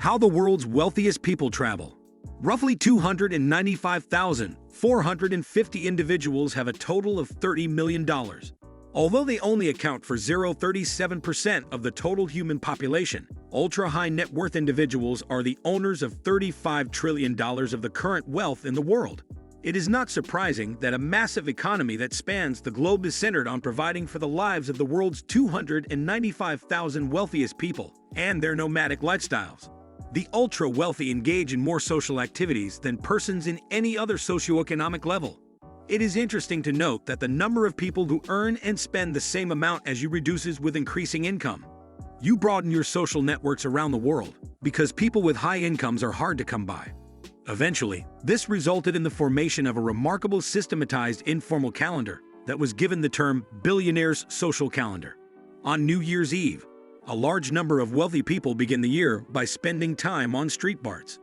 How the world's wealthiest people travel. Roughly 295,450 individuals have a total of $30 million. Although they only account for 0.37% of the total human population, ultra-high net worth individuals are the owners of $35 trillion of the current wealth in the world. It is not surprising that a massive economy that spans the globe is centered on providing for the lives of the world's 295,000 wealthiest people and their nomadic lifestyles. The ultra-wealthy engage in more social activities than persons in any other socioeconomic level. It is interesting to note that the number of people who earn and spend the same amount as you reduces with increasing income. You broaden your social networks around the world because people with high incomes are hard to come by. Eventually, this resulted in the formation of a remarkable systematized informal calendar that was given the term billionaires' social calendar. On New Year's Eve, a large number of wealthy people begin the year by spending time on street bars.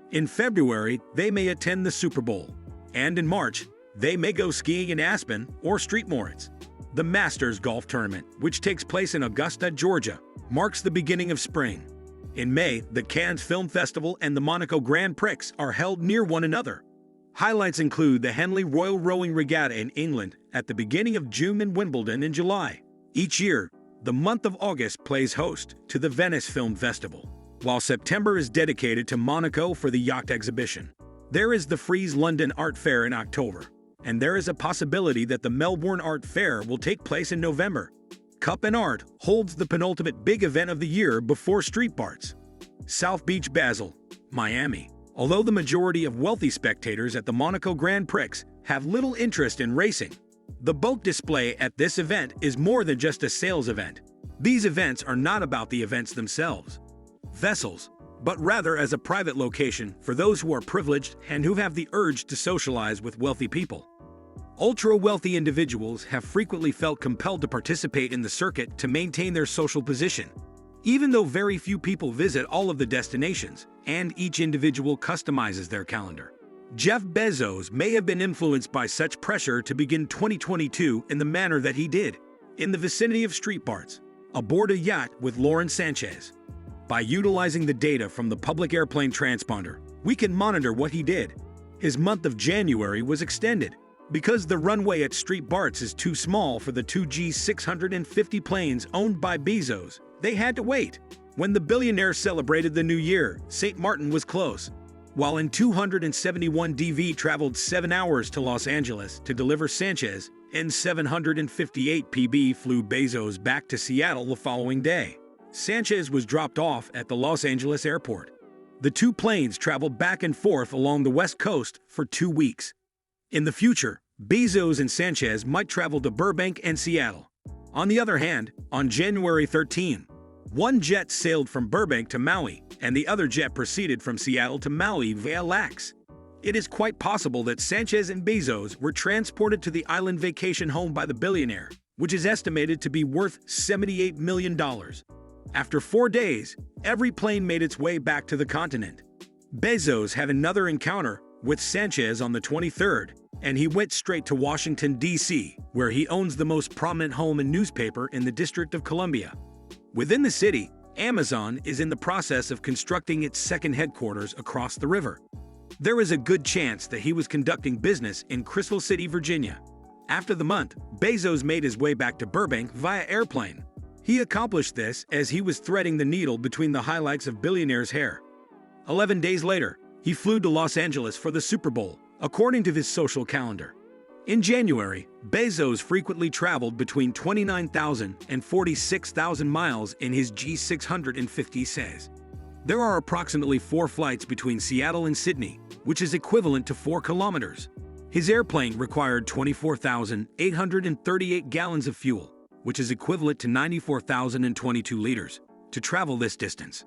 In February, they may attend the Super Bowl, and in March, they may go skiing in Aspen or Street Moritz. The Masters Golf Tournament, which takes place in Augusta, Georgia, marks the beginning of spring. In May, the Cannes Film Festival and the Monaco Grand Prix are held near one another. Highlights include the Henley Royal Rowing Regatta in England at the beginning of June and Wimbledon in July. Each year, the month of August plays host to the Venice Film Festival, while September is dedicated to Monaco for the yacht exhibition. There is the Frieze London Art Fair in October, and there is a possibility that the Melbourne Art Fair will take place in November. Cup and Art holds the penultimate big event of the year before street bars. South Beach Basel, Miami. Although the majority of wealthy spectators at the Monaco Grand Prix have little interest in racing, the boat display at this event is more than just a sales event. These events are not about the events themselves, vessels, but rather as a private location for those who are privileged and who have the urge to socialize with wealthy people. Ultra-wealthy individuals have frequently felt compelled to participate in the circuit to maintain their social position. Even though very few people visit all of the destinations, and each individual customizes their calendar. Jeff Bezos may have been influenced by such pressure to begin 2022 in the manner that he did, in the vicinity of street bars, aboard a yacht with Lauren Sanchez. By utilizing the data from the public airplane transponder, we can monitor what he did. His month of January was extended. Because the runway at Street Barts is too small for the two G650 planes owned by Bezos, they had to wait. When the billionaires celebrated the new year, St. Martin was close. While in 271 DV traveled 7 hours to Los Angeles to deliver Sanchez, and 758 PB flew Bezos back to Seattle the following day. Sanchez was dropped off at the Los Angeles airport. The two planes traveled back and forth along the West Coast for 2 weeks. In the future, Bezos and Sanchez might travel to Burbank and Seattle. On the other hand, on January 13, one jet sailed from Burbank to Maui, and the other jet proceeded from Seattle to Maui via LAX. It is quite possible that Sanchez and Bezos were transported to the island vacation home by the billionaire, which is estimated to be worth $78 million. After 4 days, every plane made its way back to the continent. Bezos had another encounter with Sanchez on the 23rd, and he went straight to Washington, D.C., where he owns the most prominent home and newspaper in the District of Columbia. Within the city, Amazon is in the process of constructing its second headquarters across the river. There is a good chance that he was conducting business in Crystal City, Virginia. After the month, Bezos made his way back to Burbank via airplane. He accomplished this as he was threading the needle between the highlights of billionaires' hair. 11 days later, he flew to Los Angeles for the Super Bowl, according to his social calendar. In January, Bezos frequently traveled between 29,000 and 46,000 miles in his G650 says. There are approximately 4 flights between Seattle and Sydney, which is equivalent to 4 kilometers. His airplane required 24,838 gallons of fuel, which is equivalent to 94,022 liters, to travel this distance.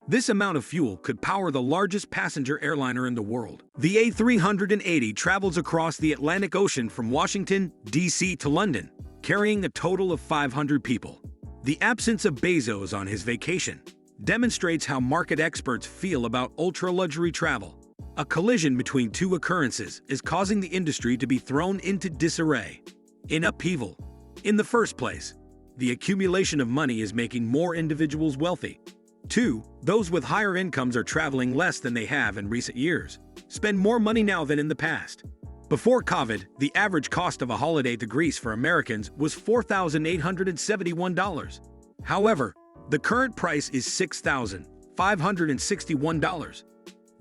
This amount of fuel could power the largest passenger airliner in the world. The A380 travels across the Atlantic Ocean from Washington, D.C. to London, carrying a total of 500 people. The absence of Bezos on his vacation demonstrates how market experts feel about ultra-luxury travel. A collision between two occurrences is causing the industry to be thrown into disarray, in upheaval. In the first place, the accumulation of money is making more individuals wealthy. 2. Those with higher incomes are traveling less than they have in recent years. Spend more money now than in the past. Before COVID, the average cost of a holiday to Greece for Americans was $4,871. However, the current price is $6,561.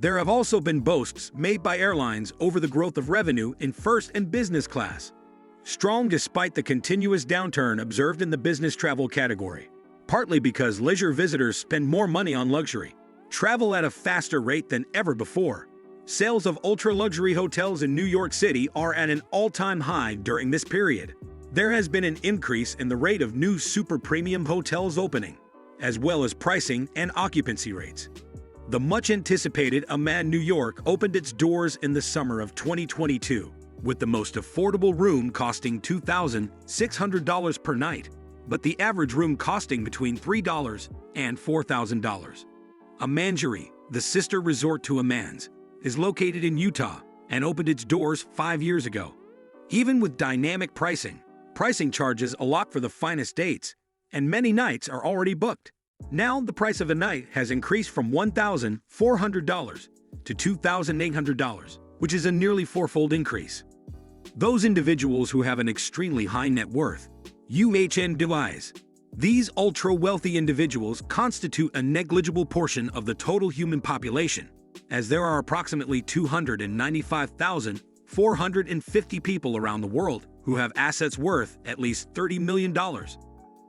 There have also been boasts made by airlines over the growth of revenue in first and business class, strong despite the continuous downturn observed in the business travel category, partly because leisure visitors spend more money on luxury travel at a faster rate than ever before. Sales of ultra-luxury hotels in New York City are at an all-time high during this period. There has been an increase in the rate of new super-premium hotels opening, as well as pricing and occupancy rates. The much-anticipated Amman, New York opened its doors in the summer of 2022, with the most affordable room costing $2,600 per night, but the average room costing between $3,000 and $4,000. Amanjari, the sister resort to Amman's, is located in Utah and opened its doors 5 years ago. Even with dynamic pricing charges a lot for the finest dates, and many nights are already booked. Now, the price of a night has increased from $1,400 to $2,800, which is a nearly fourfold increase. Those individuals who have an extremely high net worth, UHNWIs. These ultra-wealthy individuals constitute a negligible portion of the total human population, as there are approximately 295,450 people around the world who have assets worth at least $30 million.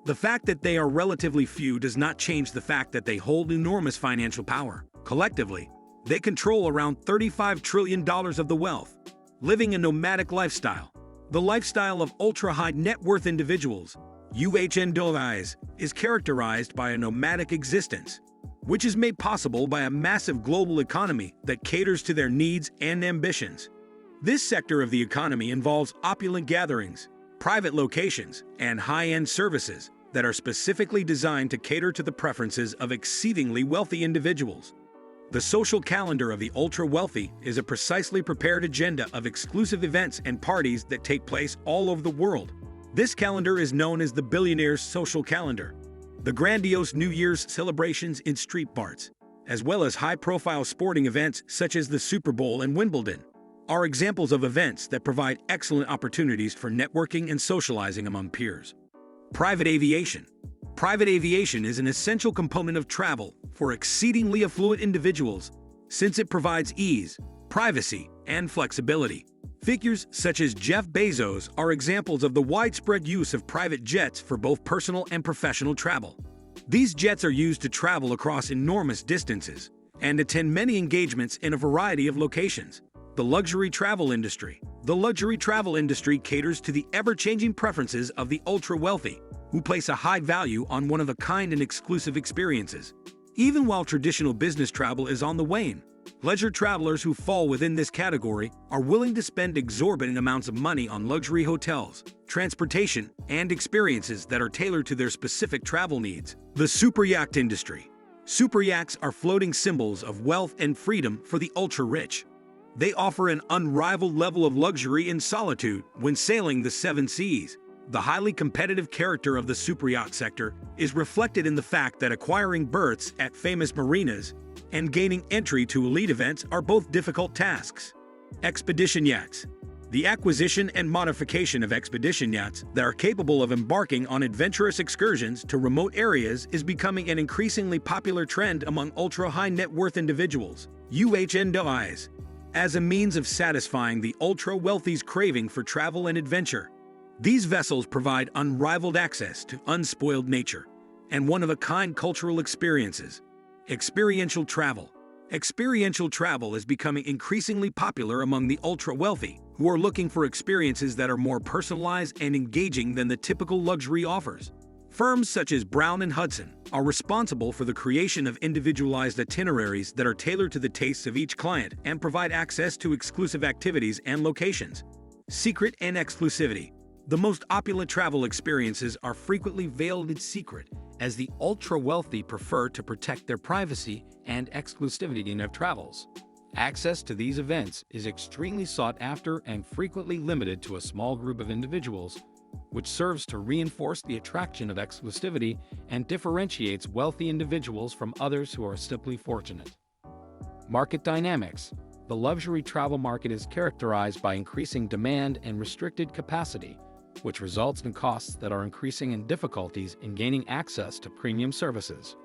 The fact that they are relatively few does not change the fact that they hold enormous financial power. Collectively, they control around $35 trillion of the wealth. Living a nomadic lifestyle. The lifestyle of ultra-high net worth individuals, UHNWIs, is characterized by a nomadic existence, which is made possible by a massive global economy that caters to their needs and ambitions. This sector of the economy involves opulent gatherings, private locations, and high-end services that are specifically designed to cater to the preferences of exceedingly wealthy individuals. The social calendar of the ultra-wealthy is a precisely prepared agenda of exclusive events and parties that take place all over the world. This calendar is known as the billionaires' social calendar. The grandiose New Year's celebrations in street bars, as well as high-profile sporting events such as the Super Bowl and Wimbledon, are examples of events that provide excellent opportunities for networking and socializing among peers. Private aviation. Private aviation is an essential component of travel for exceedingly affluent individuals since it provides ease, privacy, and flexibility. Figures such as Jeff Bezos are examples of the widespread use of private jets for both personal and professional travel. These jets are used to travel across enormous distances and attend many engagements in a variety of locations. The luxury travel industry. The luxury travel industry caters to the ever-changing preferences of the ultra-wealthy, who place a high value on one-of-a-kind and exclusive experiences. Even while traditional business travel is on the wane, leisure travelers who fall within this category are willing to spend exorbitant amounts of money on luxury hotels, transportation, and experiences that are tailored to their specific travel needs. The super yacht industry. Super yachts are floating symbols of wealth and freedom for the ultra-rich. They offer an unrivaled level of luxury and solitude when sailing the seven seas. The highly competitive character of the superyacht sector is reflected in the fact that acquiring berths at famous marinas and gaining entry to elite events are both difficult tasks. Expedition yachts. The acquisition and modification of expedition yachts that are capable of embarking on adventurous excursions to remote areas is becoming an increasingly popular trend among ultra-high net worth individuals, UHNWIs, as a means of satisfying the ultra-wealthy's craving for travel and adventure. These vessels provide unrivaled access to unspoiled nature and one-of-a-kind cultural experiences. Experiential travel. Experiential travel is becoming increasingly popular among the ultra-wealthy, who are looking for experiences that are more personalized and engaging than the typical luxury offers. Firms such as Brown & Hudson are responsible for the creation of individualized itineraries that are tailored to the tastes of each client and provide access to exclusive activities and locations. Secret and exclusivity. The most opulent travel experiences are frequently veiled in secret, as the ultra-wealthy prefer to protect their privacy and exclusivity in their travels. Access to these events is extremely sought after and frequently limited to a small group of individuals which serves to reinforce the attraction of exclusivity and differentiates wealthy individuals from others who are simply fortunate. Market dynamics. The luxury travel market is characterized by increasing demand and restricted capacity, which results in costs that are increasing and difficulties in gaining access to premium services.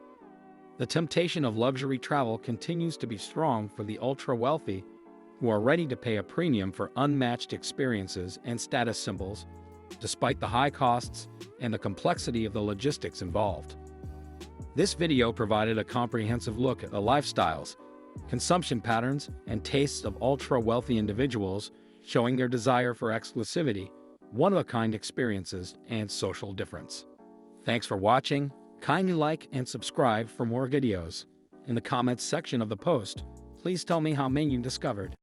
The temptation of luxury travel continues to be strong for the ultra-wealthy, who are ready to pay a premium for unmatched experiences and status symbols, despite the high costs and the complexity of the logistics involved. This video provided a comprehensive look at the lifestyles, consumption patterns, and tastes of ultra-wealthy individuals, showing their desire for exclusivity, one-of-a-kind experiences, and social difference. Thanks for watching. Kindly like and subscribe for more videos. In the comments section of the post, please tell me how many you discovered.